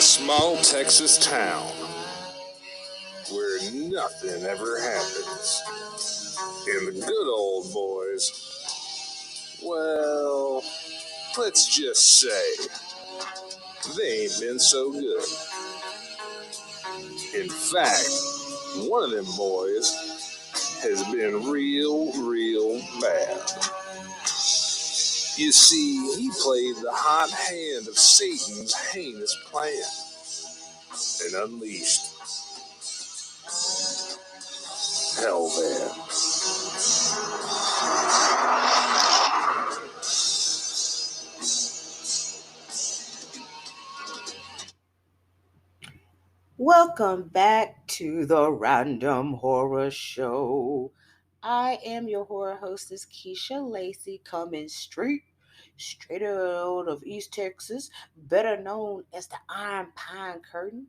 small Texas town where nothing ever happens. And the good old boys, well, let's just say they ain't been so good. In fact, one of them boys has been real bad. You see, he played the hot hand of Satan's heinous plan and unleashed Hellvan. Welcome back to the Random Horror Show. I am your horror hostess, Keisha Lacey, coming straight out of East Texas, better known as the Iron Pine Curtain.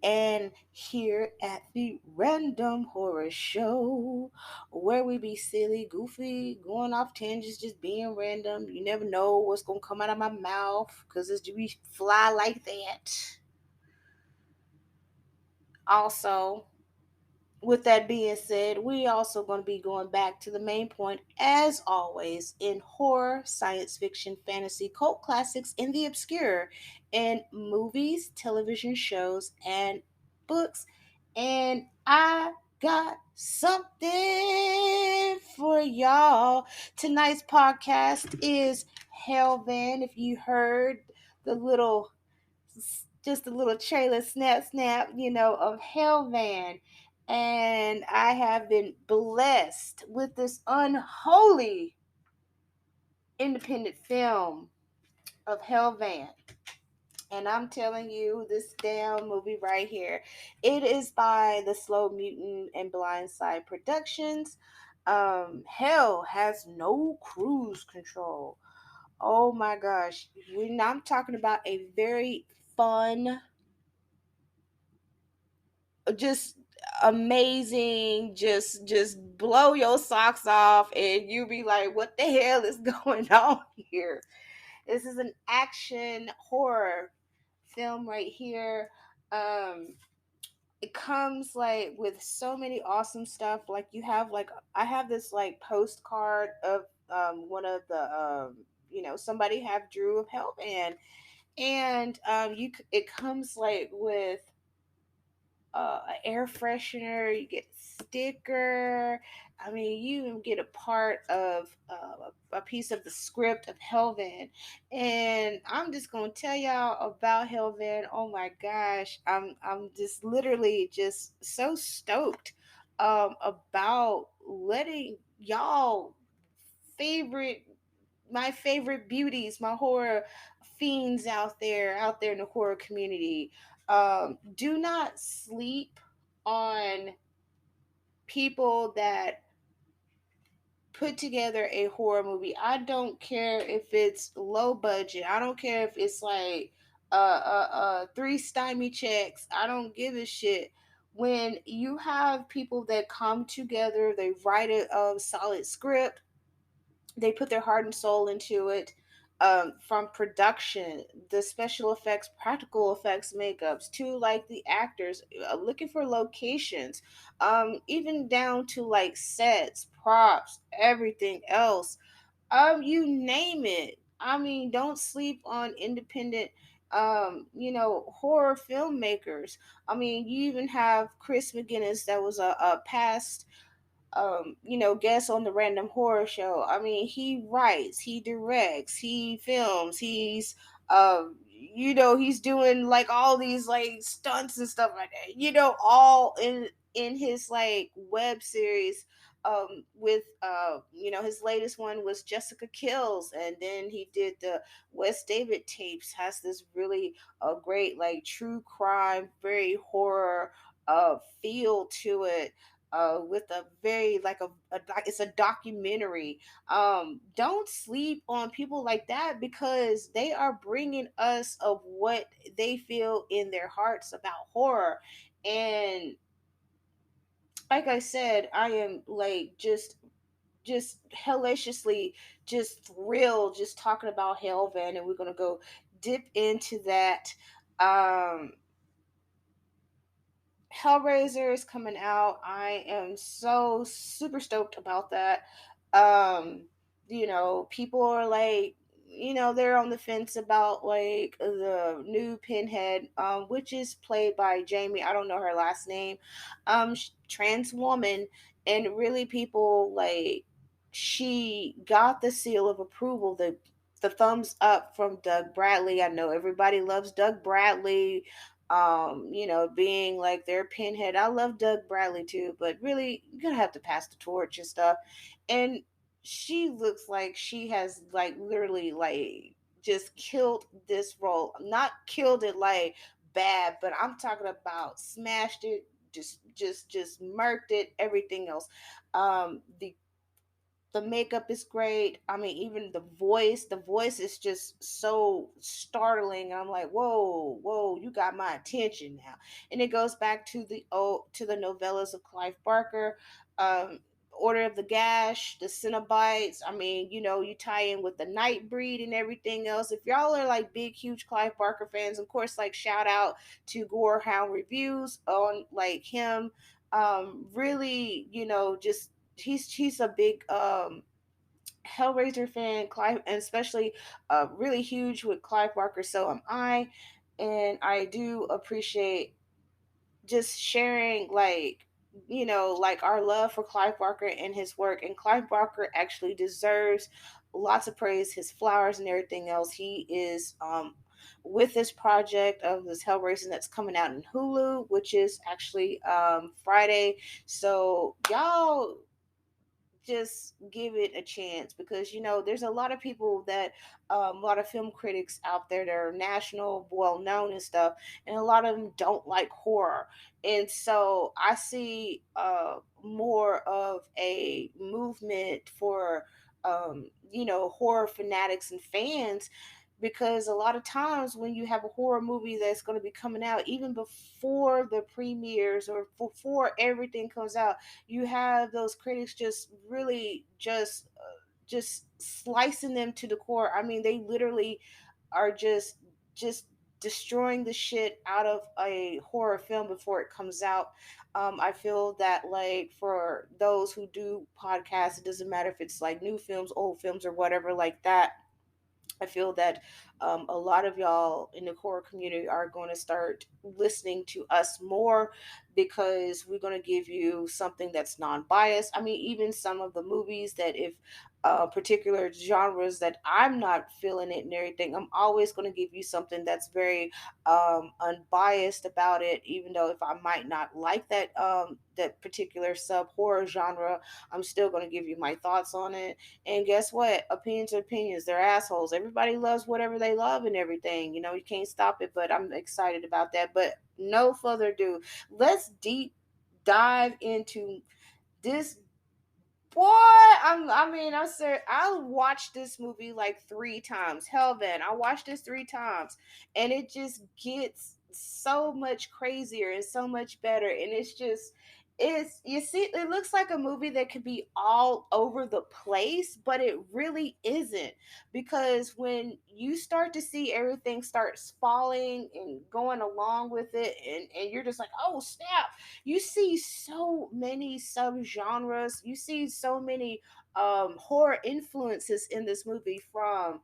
And here at the Random Horror Show, where we be silly, goofy, going off tangents, just being random. You never know what's gonna come out of my mouth because we fly like that. Also, with that being said, we also going to be going back to the main point, as always, in horror, science fiction, fantasy, cult classics, in the obscure, in movies, television shows, and books. And I got something for y'all. Tonight's podcast is Hellvan. If you heard the little, just a little trailer snap, of Hellvan. And I have been blessed with this unholy independent film of Hellvan. And I'm telling you, this damn movie right here, it is by the Slow Mutant and Blindside Productions. Hell has no cruise control. Oh my gosh. I'm talking about a very fun, just amazing, just blow your socks off and you be like, what the hell is going on here? This is an action horror film right here. It comes like with so many awesome stuff. Like I have this like postcard of one of the somebody have drew of Hellband, and it comes like with an air freshener, you get a sticker. I mean, you even get a part of a piece of the script of Hellvan. And I'm just gonna tell y'all about Hellvan. Oh my gosh, I'm just literally just so stoked about letting y'all favorite my favorite beauties, my horror fiends out there in the horror community. Do not sleep on people that put together a horror movie. I don't care if it's low budget. I don't care if it's like three stymie checks. I don't give a shit. When you have people that come together, they write a solid script, they put their heart and soul into it. From production, the special effects, practical effects, makeups, to like the actors, looking for locations, even down to like sets, props, everything else. You name it. I mean, don't sleep on independent horror filmmakers. I mean, you even have Chris McGinnis, that was a past guest on the Random Horror Show. I mean, he writes, he directs, he films, he's doing like all these like stunts and stuff like that. All in his like web series. With his latest one was Jessica Kills, and then he did the Wes David tapes. Has this really great like true crime, very horror feel to it, with a very like it's a documentary. Don't sleep on people like that, because they are bringing us of what they feel in their hearts about horror. And like I said, I am like just hellaciously just thrilled just talking about Hellvan, and we're gonna go dip into that. Um, Hellraiser is coming out. I am so super stoked about that. Um, people are like, they're on the fence about like the new Pinhead, which is played by Jamie. I don't know her last name. Trans woman, and really people like she got the seal of approval, the thumbs up from Doug Bradley. I know everybody loves Doug Bradley, being like their pinhead. I love Doug Bradley too, but really, you're gonna have to pass the torch and stuff. And she looks like she has like literally like just killed this role. Not killed it like bad, but I'm talking about smashed it, just murked it, everything else. The makeup is great. I mean, even the voice is just so startling. I'm like, whoa, whoa, you got my attention now. And it goes back to the novellas of Clive Barker, um, Order of the Gash, the Cenobites. I mean, you tie in with the Nightbreed and everything else. If y'all are like big, huge Clive Barker fans, of course, like shout out to Gore Hound Reviews on like him. Really, just he's a big Hellraiser fan, Clive, and especially really huge with Clive Barker. So am I, and I do appreciate just sharing like our love for Clive Barker and his work. And Clive Barker actually deserves lots of praise, his flowers and everything else. He is with this project of this Hellraiser that's coming out in Hulu, which is actually Friday. So y'all just give it a chance, because there's a lot of people that a lot of film critics out there that are national well known and stuff, and a lot of them don't like horror. And so I see more of a movement for horror fanatics and fans, because a lot of times when you have a horror movie that's going to be coming out even before the premieres or before everything comes out, you have those critics just really just slicing them to the core. I mean, they literally are just destroying the shit out of a horror film before it comes out. I feel that like for those who do podcasts, it doesn't matter if it's like new films, old films, or whatever like that. I feel that a lot of y'all in the horror community are going to start listening to us more, because we're going to give you something that's non-biased. I mean, even some of the movies that if particular genres that I'm not feeling it and everything, I'm always going to give you something that's very unbiased about it. Even though if I might not like that particular sub horror genre, I'm still going to give you my thoughts on it. And guess what? Opinions are opinions. They're assholes. Everybody loves whatever they love and everything. You can't stop it, but I'm excited about that. But no further ado, let's deep dive into this. Boy, I'm serious. I watched this movie like 3 times. Hell, then I watched this 3 times, and it just gets so much crazier and so much better. And it's you see, it looks like a movie that could be all over the place, but it really isn't, because when you start to see everything starts falling and going along with it, and you're just like, oh snap, you see so many subgenres, you see so many horror influences in this movie, from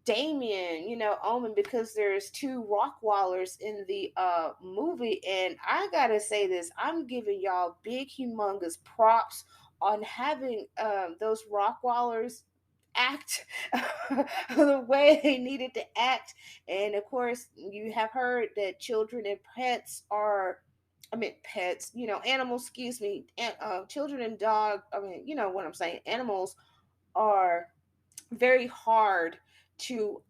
Damien, Omen, because there's 2 Rockwallers in the movie. And I gotta say this, I'm giving y'all big humongous props on having those Rockwallers act the way they needed to act. And of course, you have heard that children and pets are, I mean pets, animals, excuse me, and children and dog, I mean, you know what I'm saying, animals are very hard to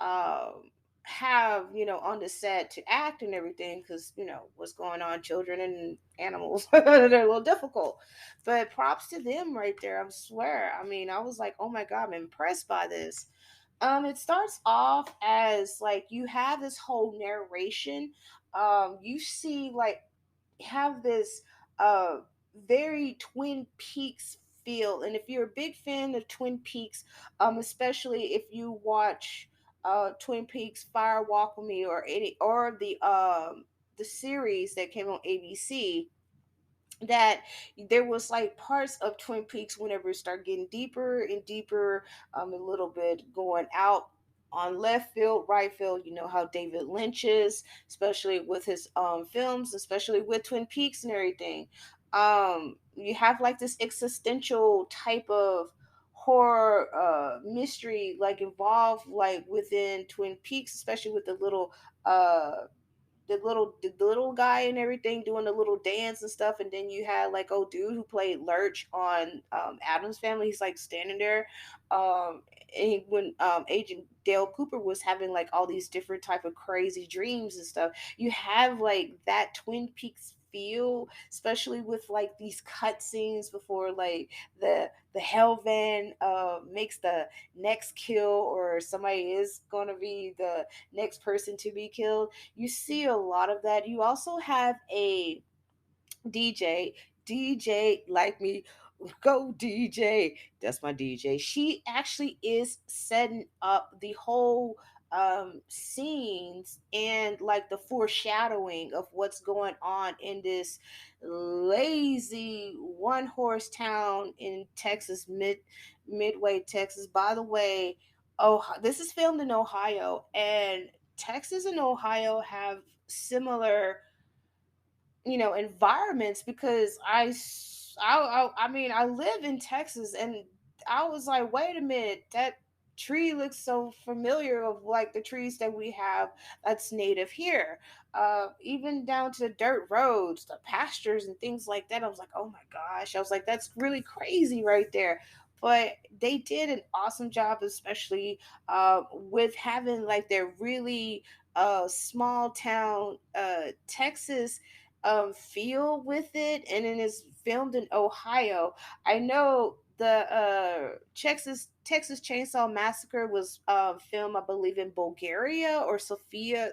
have, on the set to act and everything, because what's going on, children and animals, they're a little difficult. But props to them right there, I swear. I mean, I was like, oh my god, I'm impressed by this. It starts off as like you have this whole narration. You see like have this very Twin Peaks feel. And if you're a big fan of Twin Peaks, especially if you watch Twin Peaks Fire Walk with Me, or any, or the series that came on ABC, that there was like parts of Twin Peaks whenever it started getting deeper and deeper, a little bit going out on left field, right field. You know how David Lynch is, especially with his films, especially with Twin Peaks and everything. You have like this existential type of horror mystery like involved like within Twin Peaks, especially with uh the little guy and everything doing the little dance and stuff, and then you had like old dude who played Lurch on Adam's Family. He's like standing there, when Agent Dale Cooper was having like all these different type of crazy dreams and stuff. You have like that Twin Peaks feel, especially with like these cut scenes before like the hell van makes the next kill, or somebody is gonna be the next person to be killed. You see a lot of that. You also have a DJ, DJ like me, go DJ. That's my DJ. She actually is setting up the whole scenes and like the foreshadowing of what's going on in this lazy one horse town in Texas, Midway, Texas. By the way, oh, this is filmed in Ohio, and Texas and Ohio have similar, environments, because I mean, I live in Texas, and I was like, wait a minute, that tree looks so familiar of like the trees that we have that's native here. Even down to the dirt roads, the pastures and things like that. I was like, oh my gosh. I was like, that's really crazy right there. But they did an awesome job, especially with having like their really small town Texas feel with it, and it is filmed in Ohio. I know the Texas Chainsaw Massacre was filmed, I believe, in Bulgaria or Sofia.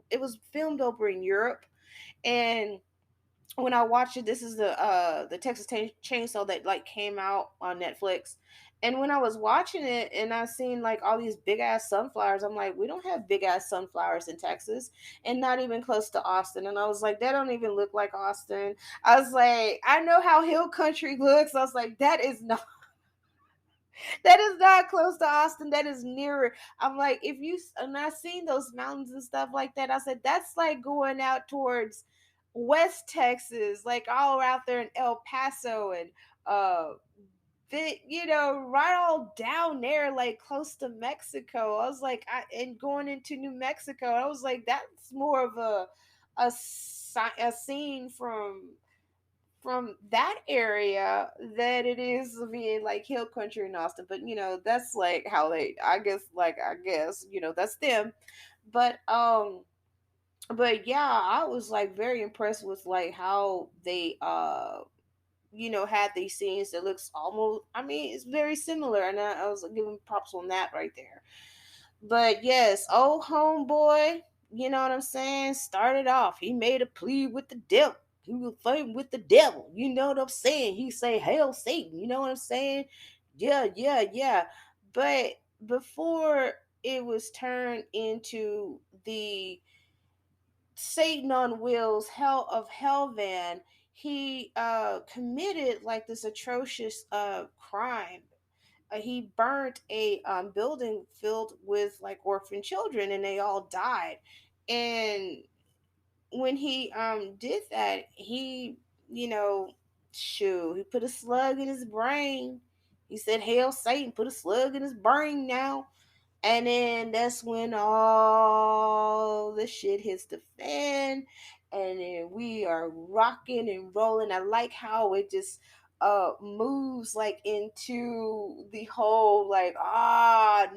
It was filmed over in Europe, and when I watched it, this is the Texas Chainsaw that like came out on Netflix. And when I was watching it and I seen like all these big ass sunflowers, I'm like, we don't have big ass sunflowers in Texas, and not even close to Austin. And I was like, that don't even look like Austin. I was like, I know how hill country looks. I was like, that is not close to Austin. That is nearer. I'm like, if you and I seen those mountains and stuff like that, I said that's like going out towards West Texas, like all out there in El Paso and right all down there, like close to Mexico. I was like, and going into New Mexico, I was like, that's more of a scene from that area than it is being like hill country in Austin. But that's like how they, I guess, that's them. But yeah, I was like very impressed with like how they had these scenes that looks almost, I mean, it's very similar, and I was giving props on that right there. But yes, old homeboy, you know what I'm saying, started off, he made a plea with the devil. He was fighting with the devil. You know what I'm saying? He say, "Hail Satan." You know what I'm saying? Yeah, yeah, yeah. But before it was turned into the Satan on Wheels, Hell Van, he committed like this atrocious crime. He burnt a building filled with like orphan children, and they all died. And when he did that, he, you know, he put a slug in his brain. He said, "Hail Satan," put a slug in his brain now. And then that's when all the shit hits the fan, and then we are rocking and rolling. I like how it just moves like into the whole like, now,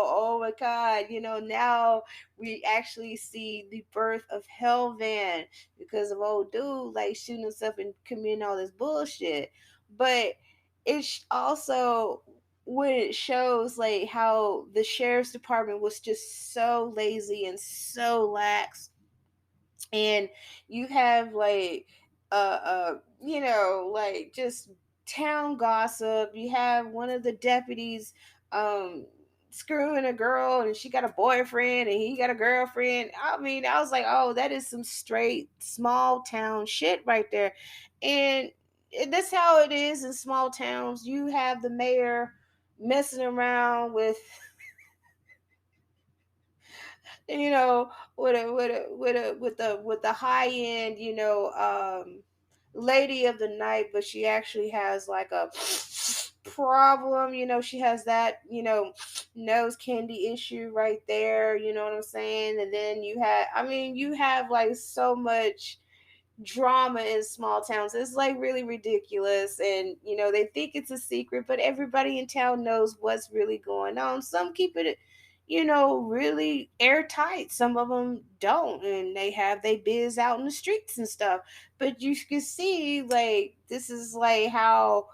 oh my god, now we actually see the birth of Hellvan, because of old dude like shooting himself and committing all this bullshit. But it's also when it shows like how the sheriff's department was just so lazy and so lax, and you have like just town gossip. You have one of the deputies um screwing a girl and she got a boyfriend and he got a girlfriend. I mean, I was like, oh, that is some straight small town shit right there. And that's how it is in small towns. You have the mayor messing around with, you know, with the high end, lady of the night, but she actually has like a problem. She has that, nose candy issue right there. You know what I'm saying? And then you have like so much drama in small towns. It's like really ridiculous. And, they think it's a secret, but everybody in town knows what's really going on. Some keep it, really airtight. Some of them don't. And they have they biz out in the streets and stuff. But you can see, like, this is like how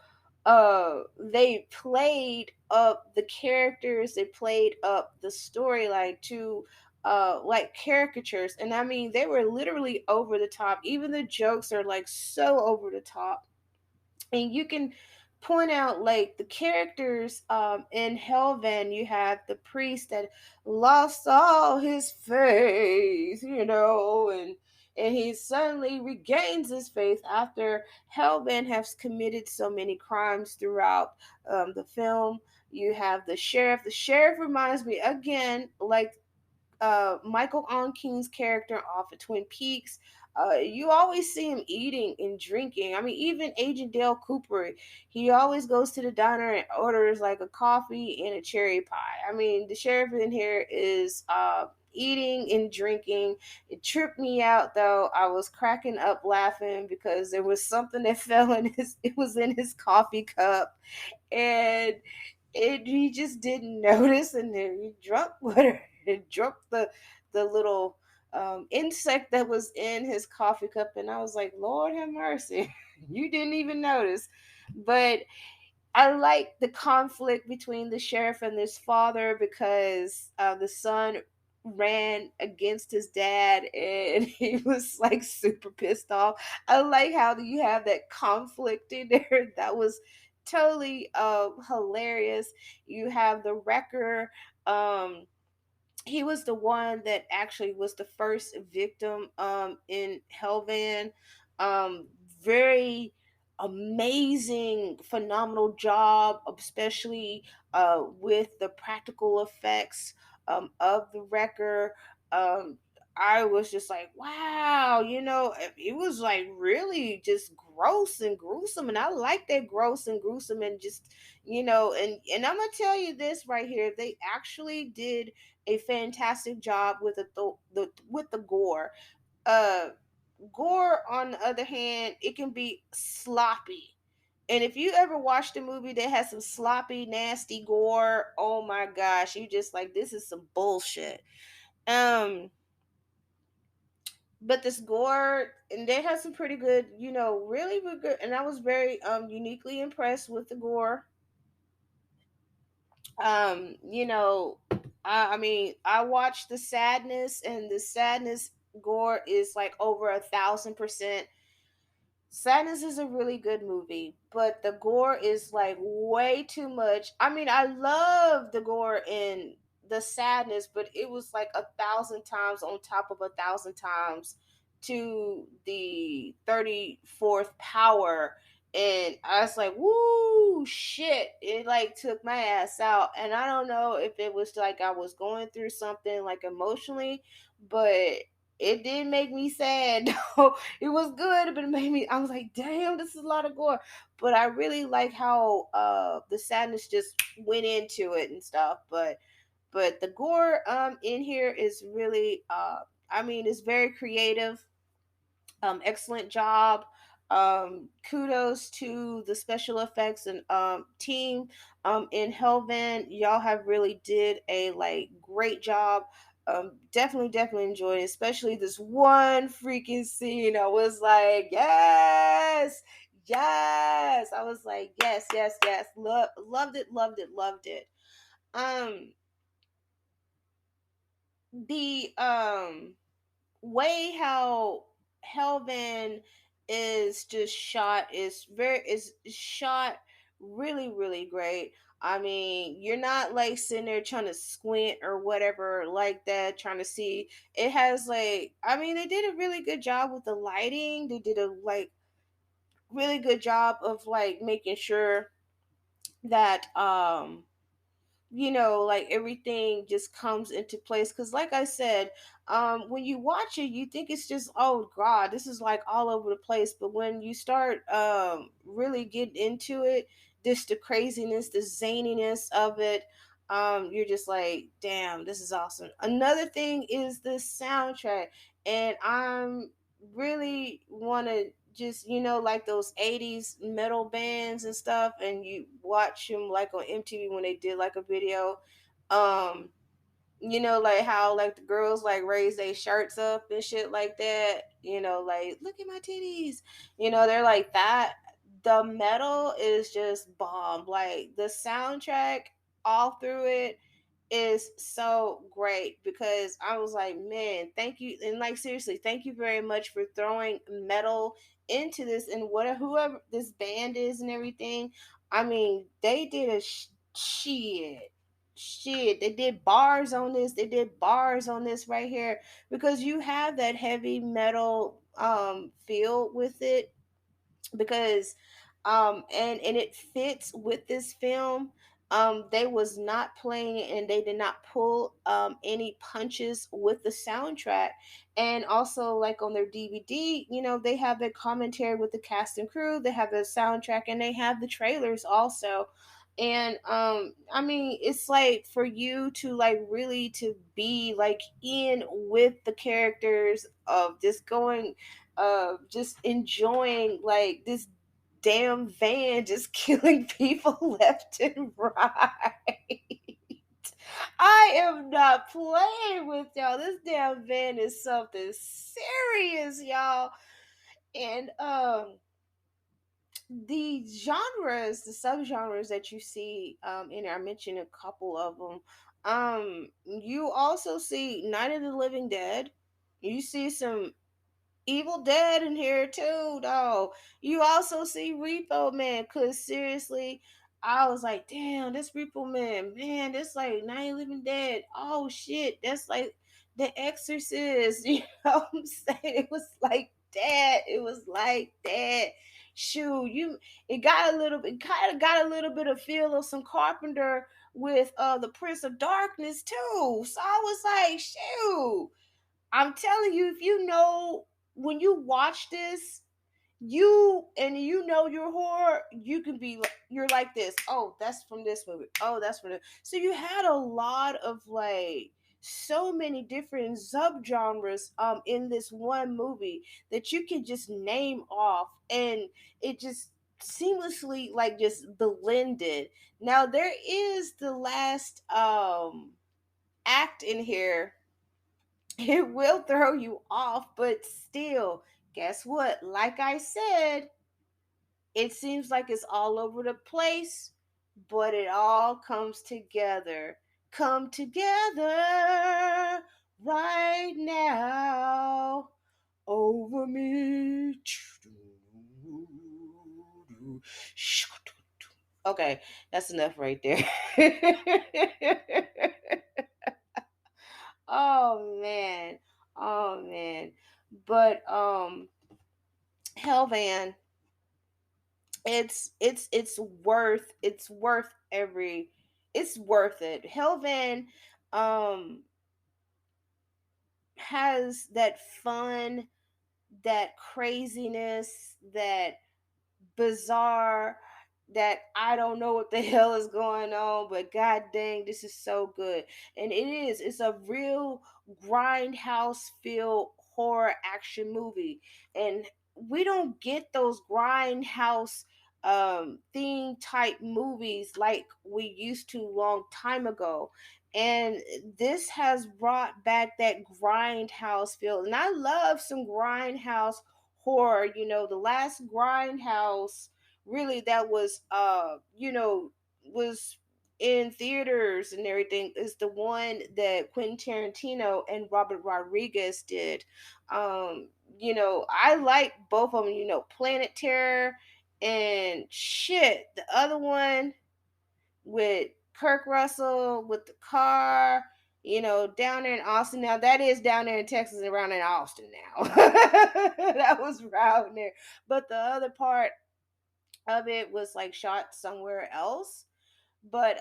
they played up the characters, they played up the storyline to like caricatures. And I mean, they were literally over the top. Even the jokes are like so over the top. And you can point out like the characters in Helvan. You have the priest that lost all his faith, and he suddenly regains his faith after Helvan has committed so many crimes throughout the film. You have the sheriff. The sheriff reminds me again, like Michael Onking's character off of Twin Peaks. You always see him eating and drinking. I mean, even Agent Dale Cooper, he always goes to the diner and orders like a coffee and a cherry pie. I mean, the sheriff in here is eating and drinking. It tripped me out though. I was cracking up laughing because there was something that fell in his. It was in his coffee cup, and he just didn't notice, and then he drunk water and drunk the little insect that was in his coffee cup, and I was like, Lord have mercy, you didn't even notice. But I like the conflict between the sheriff and his father because the son ran against his dad and he was like super pissed off. I like how you have that conflict in there. That was totally hilarious. You have the wrecker. He was the one that actually was the first victim in Helvan. Um, Very amazing, phenomenal job, especially with the practical effects of the wrecker. Um, I was just like, wow, it was like really just gross and gruesome, and I like that gross and gruesome, and just and I'm gonna tell you this right here, they actually did a fantastic job with the gore. Uh, Gore, on the other hand, it can be sloppy. And if you ever watched a movie that has some sloppy, nasty gore, oh my gosh, you just like, this is some bullshit. Um, but this gore, and they had some pretty good, really, really good. And I was very uniquely impressed with the gore. I mean, I watched the sadness, and the sadness gore is like over 1,000%. Sadness is a really good movie, but the gore is like way too much. I mean, I love the gore in the sadness, but it was like 1,000 times on top of 1,000 times to the 34th power. And I was like, woo, shit. It like took my ass out. And I don't know if it was like I was going through something like emotionally, but it did make me sad. It was good, but it made me. I was like, damn, this is a lot of gore. But I really like how the sadness just went into it and stuff. But the gore in here is really I mean, it's very creative. Excellent job. Kudos to the special effects and team in Hellvan. Y'all have really did a like great job. Definitely enjoyed it, especially this one freaking scene. I was like, yes, yes. I was like, yes, yes, yes. Loved it, loved it, loved it. Um, the way how Helvan is just shot is shot really, really great. I mean, you're not like sitting there trying to squint or whatever like that, trying to see. It has like, I mean, they did a really good job with the lighting. They did a like really good job of like making sure that like everything just comes into place, because like I said, when you watch it you think it's just, oh god, this is like all over the place, but when you start really getting into it, this the craziness, the zaniness of it, you're just like, damn, this is awesome. Another thing is the soundtrack, and I'm really want to just, like those 80s metal bands and stuff, and you watch them like on MTV when they did like a video, um like how like the girls like raise their shirts up and shit like that, like look at my titties, they're like that. The metal is just bomb, like the soundtrack all through it is so great, because I was like, man, thank you. And like, seriously, thank you very much for throwing metal into this, and whatever, whoever this band is and everything. I mean, they did a shit. They did bars on this. They did bars on this right here, because you have that heavy metal feel with it, because and it fits with this film. They was not playing, and they did not pull any punches with the soundtrack. And also, like on their DVD, they have the commentary with the cast and crew, they have the soundtrack, and they have the trailers also. And I mean, it's like for you to like really to be like in with the characters of just going, just enjoying like this damn van just killing people left and right. I am not playing with y'all. This damn van is something serious, y'all. And the genres, the subgenres that you see in there, I mentioned a couple of them. You also see Night of the Living Dead. You see some Evil Dead in here too, though. You also see Repo Man, cause seriously, I was like, damn, this Repo Man, man, that's like Night of the Living Dead. Oh shit, that's like The Exorcist. You know what I'm saying? It was like that. It was like that. Shoot, it got a little bit, kind of got a little bit of feel of some Carpenter with the Prince of Darkness too. So I was like, shoot. I'm telling you, if you know, when you watch this, your horror, you can be like, you're like this. Oh, that's from this movie. Oh, that's from it. So you had a lot of like so many different subgenres in this one movie that you can just name off, and it just seamlessly like just blended. Now there is the last act in here. It will throw you off, but still, guess what? Like I said, it seems like it's all over the place, but it all comes together. Come together right now over me. Okay, that's enough right there. Oh man. Oh man. But Hellvan, it's worth every, it's worth it. Hellvan um has that fun, that craziness, that bizarre, that I don't know what the hell is going on, but god dang, this is so good. And it's a real grindhouse feel horror action movie. And we don't get those grindhouse theme type movies like we used to long time ago. And this has brought back that grindhouse feel. And I love some grindhouse horror. The last grindhouse really that was was in theaters and everything is the one that Quentin Tarantino and Robert Rodriguez did. I like both of them, Planet Terror and shit. The other one, with Kirk Russell with the car, down there in Austin. Now that is down there in Texas, around in Austin now. That was around there. But the other part of it was like shot somewhere else. But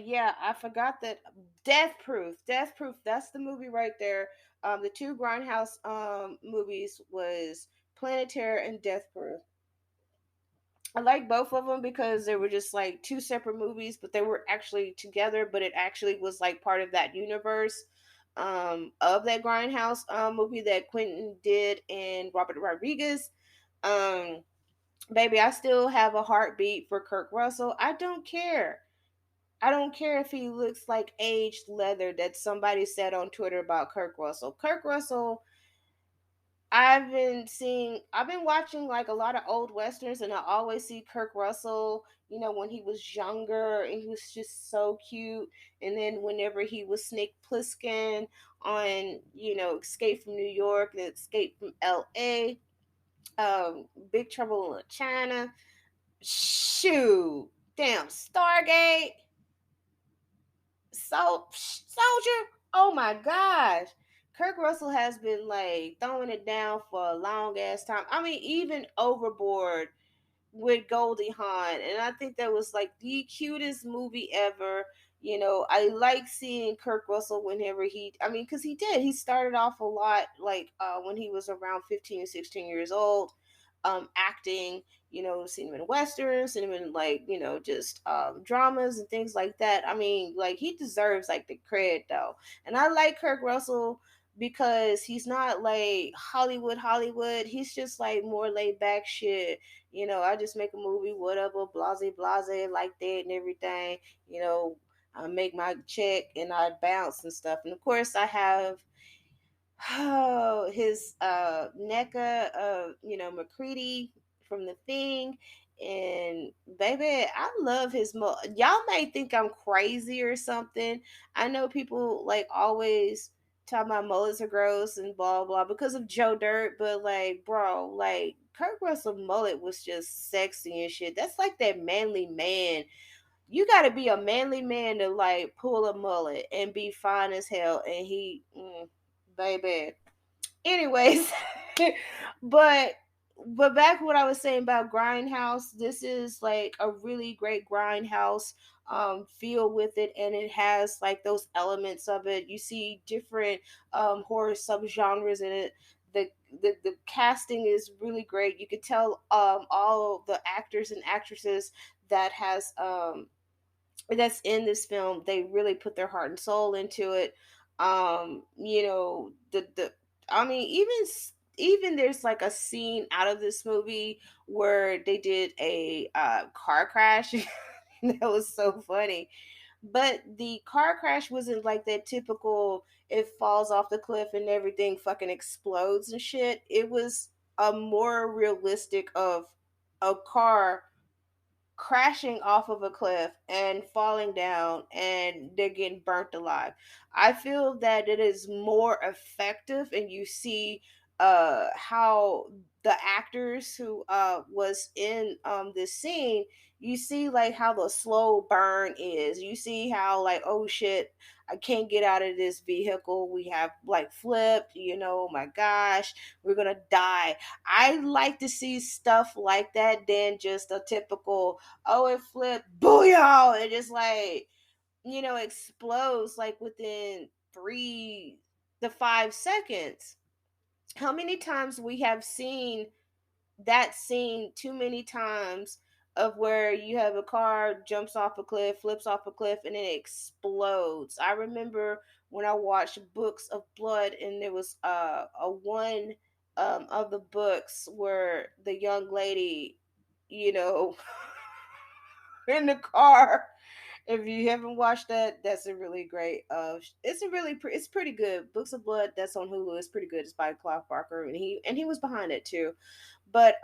yeah, I forgot that Death Proof. Death Proof, that's the movie right there. The two Grindhouse movies was Planet Terror and Death Proof. I like both of them because they were just like two separate movies, but they were actually together. But it actually was like part of that universe of that Grindhouse movie that Quentin did and Robert Rodriguez. Um, Baby, I still have a heartbeat for Kirk Russell. I don't care. I don't care if he looks like aged leather that somebody said on Twitter about Kirk Russell. Kirk Russell, I've been watching like a lot of old westerns, and I always see Kirk Russell, when he was younger and he was just so cute. And then whenever he was Snake Plissken on, Escape from New York and Escape from LA, Big Trouble in China, shoot, damn, Stargate, Soldier. Oh my gosh. Kirk Russell has been like throwing it down for a long ass time. I mean, even Overboard with Goldie Hawn, and I think that was like the cutest movie ever. I like seeing Kirk Russell whenever I mean, because he did. He started off a lot like when he was around 15 or 16 years old, acting. Seen him in westerns, seen him in like just dramas and things like that. I mean, like he deserves like the credit though, and I like Kirk Russell because he's not like Hollywood. He's just like more laid back shit. I just make a movie, whatever, blase, like that and everything. I make my check and I bounce and stuff. And of course, I have his NECA, McCready from the Thing. And baby, I love his y'all may think I'm crazy or something. I know people like always talk about mullets are gross and blah blah because of Joe Dirt, but like, bro, like Kurt Russell mullet was just sexy and shit. That's like that manly man. You got to be a manly man to like pull a mullet and be fine as hell. And baby. Anyways, but back to what I was saying about Grindhouse. This is like a really great Grindhouse feel with it, and it has like those elements of it. You see different horror subgenres in it. The casting is really great. You could tell all the actors and actresses that has that's in this film, they really put their heart and soul into it. The I mean, even there's like a scene out of this movie where they did a car crash. That was so funny. But the car crash wasn't like that typical it falls off the cliff and everything fucking explodes and shit. It was a more realistic of a car crashing off of a cliff and falling down and they're getting burnt alive. I feel that it is more effective and you see how the actors who was in this scene, you see like how the slow burn is. You see how like, oh shit, I can't get out of this vehicle. We have like flipped, oh my gosh, we're gonna die. I like to see stuff like that than just a typical, oh, it flipped, booyah! It just like, explodes like within 3 to 5 seconds. How many times we have seen that scene too many times of where you have a car jumps off a cliff, flips off a cliff, and it explodes. I remember when I watched Books of Blood, and there was a one of the books where the young lady, you know, in the car. If you haven't watched that, that's a really great. It's a really it's pretty good. Books of Blood, that's on Hulu. It's pretty good. It's by Clive Barker, and he was behind it too. But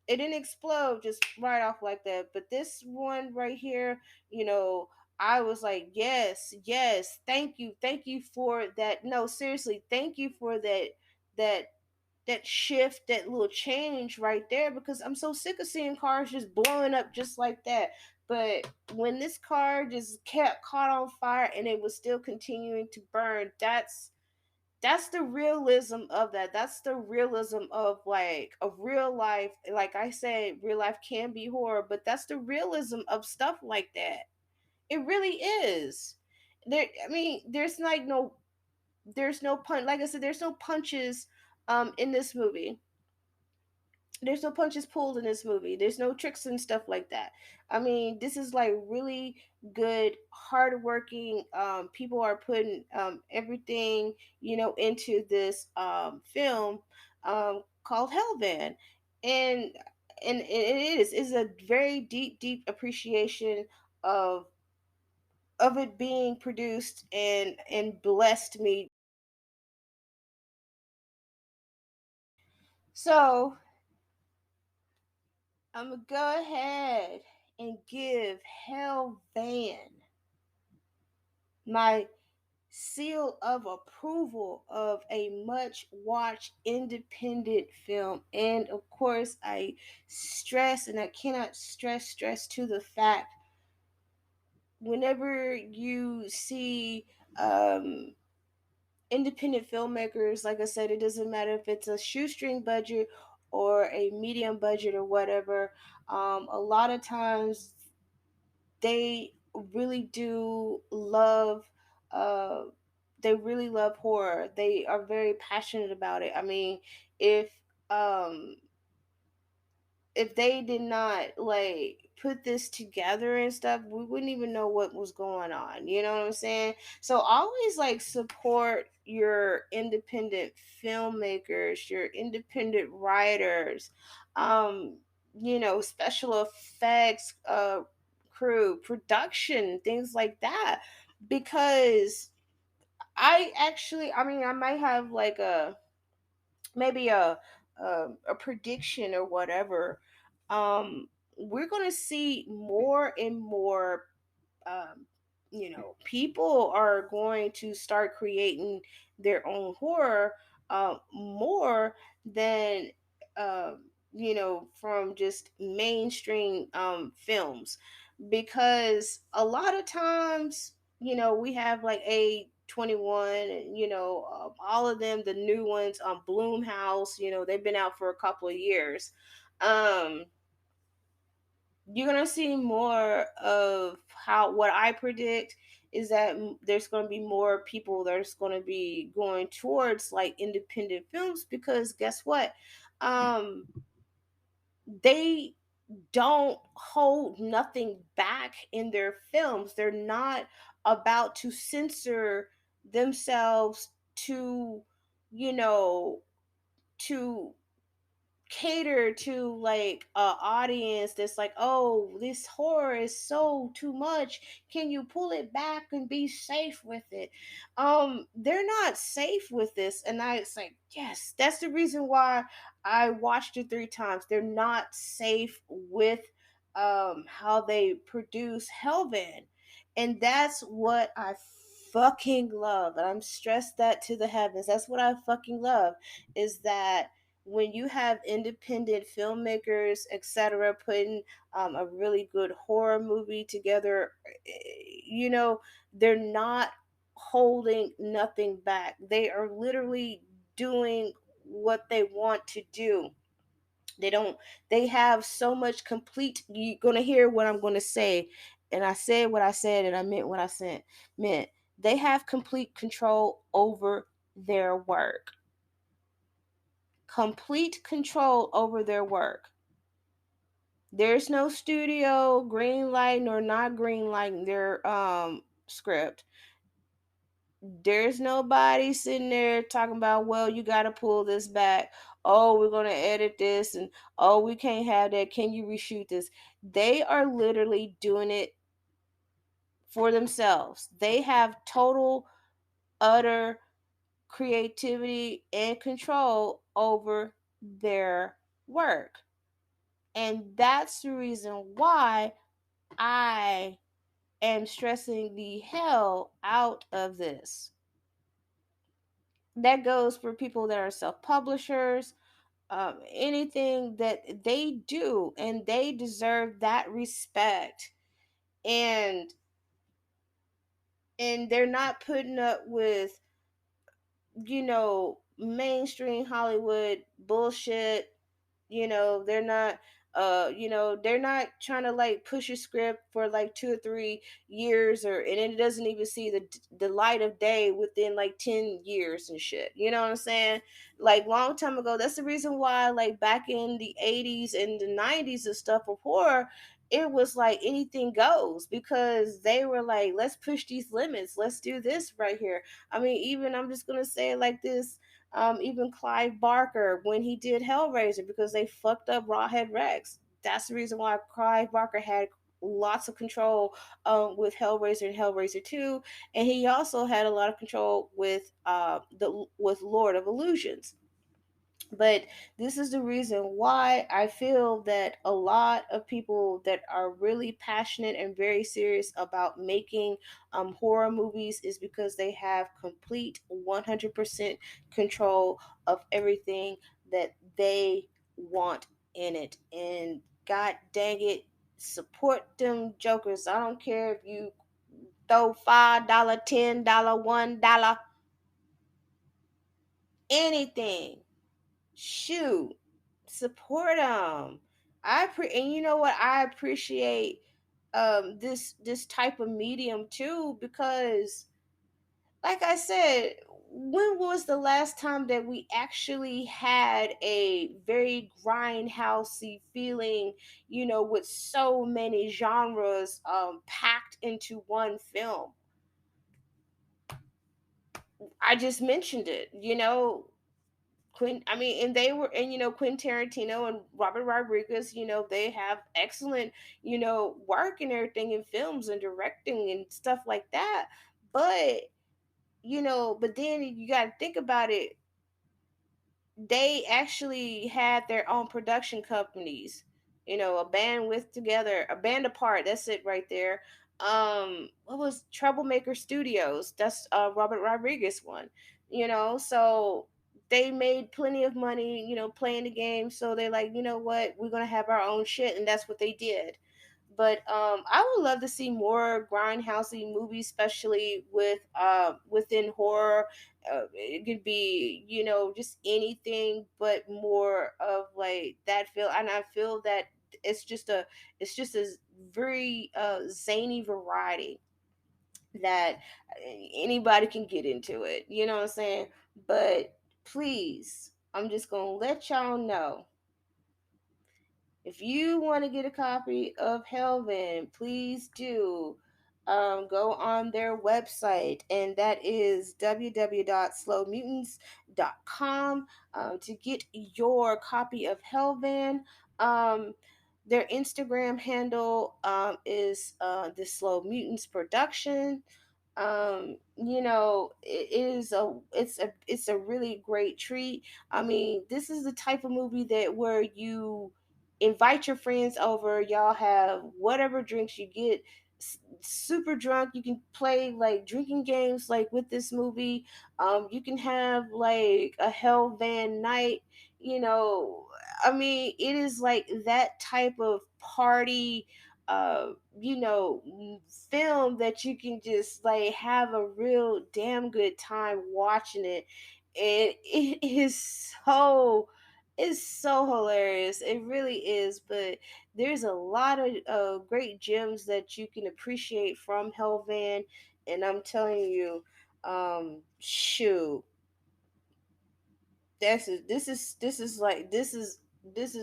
it didn't explode just right off like that. But this one right here, I was like, yes, yes, thank you for that. No, seriously, thank you for that that shift, that little change right there, because I'm so sick of seeing cars just blowing up just like that. But when this car just kept caught on fire and it was still continuing to burn, that's the realism of that. That's the realism of real life. Like I said, real life can be horror, but that's the realism of stuff like that. It really is. I mean, there's no punch. Like I said, there's no punches in this movie. There's no punches pulled in this movie. There's no tricks and stuff like that. I mean, this is like really good, hardworking. People are putting everything into this film called Hellvan, and it is a very deep appreciation of it being produced and blessed me. So I'm gonna go ahead and give Hell Van my seal of approval of a much watched independent film. And of course, I stress and I cannot stress to the fact whenever you see um, independent filmmakers, like I said, it doesn't matter if it's a shoestring budget or a medium budget or whatever. A lot of times they really do love uh they really love horror. They are very passionate about it. I mean, if um they did not like put this together and stuff, we wouldn't even know what was going on. You know what I'm saying? So always like support your independent filmmakers, your independent writers, um, special effects, crew, production, things like that. Because I mean, I might have like maybe a prediction or whatever. um we're going to see more and more um people are going to start creating their own horror more than from just mainstream films, because a lot of times we have like A21 and all of them, the new ones on Bloomhouse, they've been out for a couple of years. um you're gonna see more of how what I predict is that there's gonna be more people that's gonna be going towards like independent films, because guess what? Um, they don't hold nothing back in their films. They're not about to censor themselves to, you know, to cater to like a audience that's like, oh, this horror is so too much, can you pull it back and be safe with it? They're not safe with this, and I it's like, yes, that's the reason why I watched it 3 times. They're not safe with how they produce Hellvan, and that's what I fucking love, and I'm stressed that to the heavens. That's what I fucking love, is that when you have independent filmmakers, etc., putting a really good horror movie together, you know, they're not holding nothing back. They are literally doing what they want to do. They don't, they have so much complete, you're going to hear what I'm going to say. And I said what I said, and I meant what I said, meant. They have complete control over their work, complete control over their work. There's no studio green light nor not green light their script. There's nobody sitting there talking about, well, you got to pull this back. Oh, we're going to edit this, and oh, we can't have that. Can you reshoot this? They are literally doing it for themselves. They have total, utter creativity and control over their work. And that's the reason why I am stressing the hell out of this. That goes for people that are self publishers, anything that they do, and they deserve that respect. and they're not putting up with, mainstream Hollywood bullshit. They're not, they're not trying to like push a script for like 2 or 3 years, and it doesn't even see the light of day within like 10 years and shit. You know what I'm saying? Like long time ago, that's the reason why like back in the 80s and the 90s and stuff of horror, it was like anything goes, because they were like, let's push these limits, let's do this right here. I mean, even, I'm just gonna say it like this, even Clive Barker when he did Hellraiser, because they fucked up Rawhead Rex. That's the reason why Clive Barker had lots of control with Hellraiser and Hellraiser 2, and he also had a lot of control with with Lord of Illusions. But this is the reason why I feel that a lot of people that are really passionate and very serious about making horror movies is because they have complete 100% control of everything that they want in it. And god dang it, support them jokers. I don't care if you throw $5, $10, $1, anything. Shoot, support them. And you know what, I appreciate this type of medium too, because like I said, when was the last time that we actually had a very grindhousey feeling, with so many genres packed into one film? I just mentioned it, I mean, and they were, and Quentin Tarantino and Robert Rodriguez, they have excellent, work and everything in films and directing and stuff like that. But but then you got to think about it. They actually had their own production companies, a band with together, a band apart. That's it right there. What was Troublemaker Studios? That's Robert Rodriguez one. So they made plenty of money, playing the game. So they're like, you know what, we're gonna have our own shit, and that's what they did. But I would love to see more grindhousey movies, especially within horror. It could be, just anything, but more of like that feel. And I feel that it's just a it's just a very zany variety that anybody can get into it. You know what I'm saying? But please, I'm just gonna let y'all know, if you want to get a copy of Helven, please do go on their website, and that is www.slowmutants.com to get your copy of Helven. Um, their Instagram handle is the Slow Mutants Production. It's a really great treat. I mean, this is the type of movie that where you invite your friends over, y'all have whatever drinks you get, super drunk, you can play like drinking games like with this movie. You can have like a hell van night. I mean, it is like that type of party uh you know film that you can just like have a real damn good time watching it. And it is it's so hilarious. It really is. But there's a lot of great gems that you can appreciate from Hellvan. And I'm telling you, shoot, this is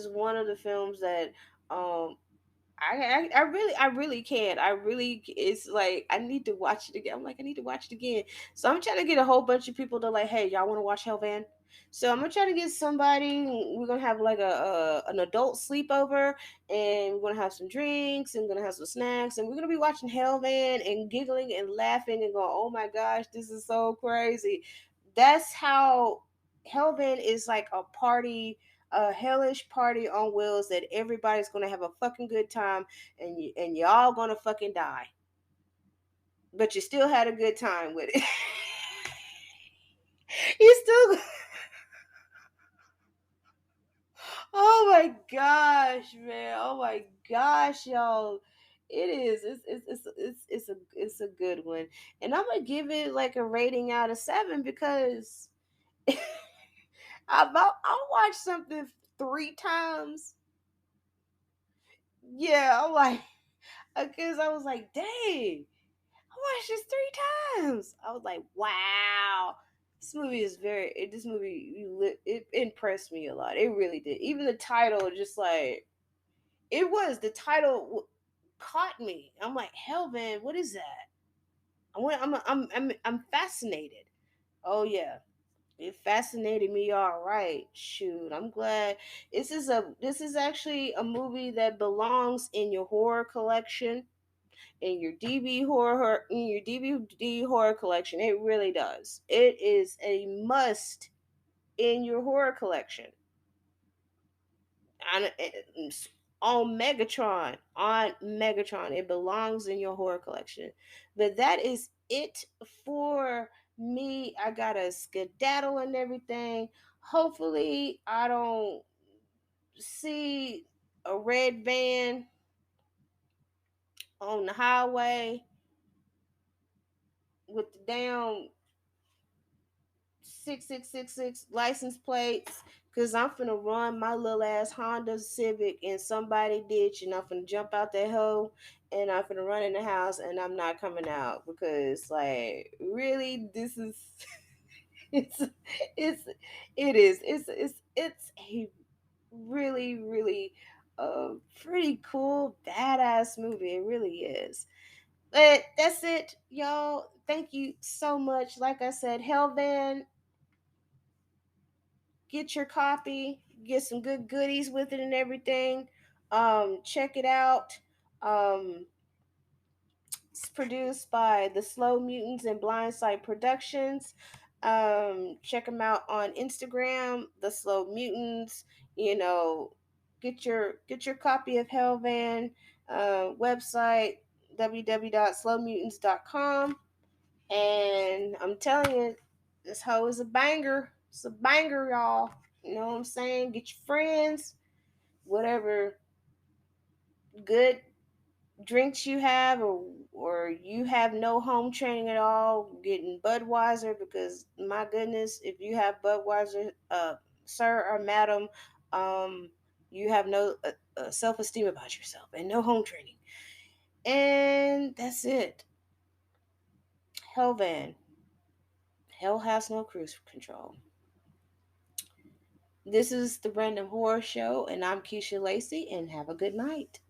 one of the films that um I really can't. It's like I need to watch it again. I'm like, I need to watch it again. So I'm trying to get a whole bunch of people to like, hey, y'all want to watch Hellvan? So I'm gonna try to get somebody. We're gonna have like a an adult sleepover, and we're gonna have some drinks, and we're gonna have some snacks, and we're gonna be watching Hellvan and giggling and laughing and going, oh my gosh, this is so crazy. That's how Hellvan is, like a hellish party on wheels that everybody's gonna have a fucking good time, and y'all gonna fucking die, but you still had a good time with it. You still, oh my gosh, man, oh my gosh, y'all, It is. It's a good one, and I'm gonna give it like a rating out of 7 because I'll watch something 3 times. Yeah, I'm like, because I was like, dang, I watched this 3 times. I was like, wow, this movie is this movie it impressed me a lot. It really did. Even the title, just like the title caught me. I'm like, hell, man, what is that? I'm fascinated. Oh yeah, it fascinated me. All right, shoot, I'm glad this is actually a movie that belongs in your horror collection, in your in your DVD horror collection. It really does. It is a must in your horror collection. On, on Megatron, it belongs in your horror collection. But that is it for me. I got a skedaddle and everything. Hopefully I don't see a red van on the highway with the damn 6666 license plates, because I'm finna run my little ass Honda Civic in somebody ditch, and I'm finna jump out that hole, and I'm finna run in the house, and I'm not coming out because, like, really, this is it's it's it is it's a really really pretty cool badass movie. It really is. But that's it, y'all. Thank you so much. Like I said, Hellvan, get your copy, get some good goodies with it and everything. Check it out. Um, it's produced by the Slow Mutants and Blindside Productions. Check them out on Instagram, the Slow Mutants. You know, get your copy of Hellvan. Website www.slowmutants.com. And I'm telling you, this hoe is a banger. It's a banger, y'all. You know what I'm saying? Get your friends, whatever good drinks you have, or you have no home training at all, getting Budweiser, because my goodness, if you have Budweiser, sir or madam, you have no self-esteem about yourself and no home training. And that's it. Hellvan. Hell has no cruise control. This is the Random Horror Show, and I'm Keisha Lacey, and have a good night.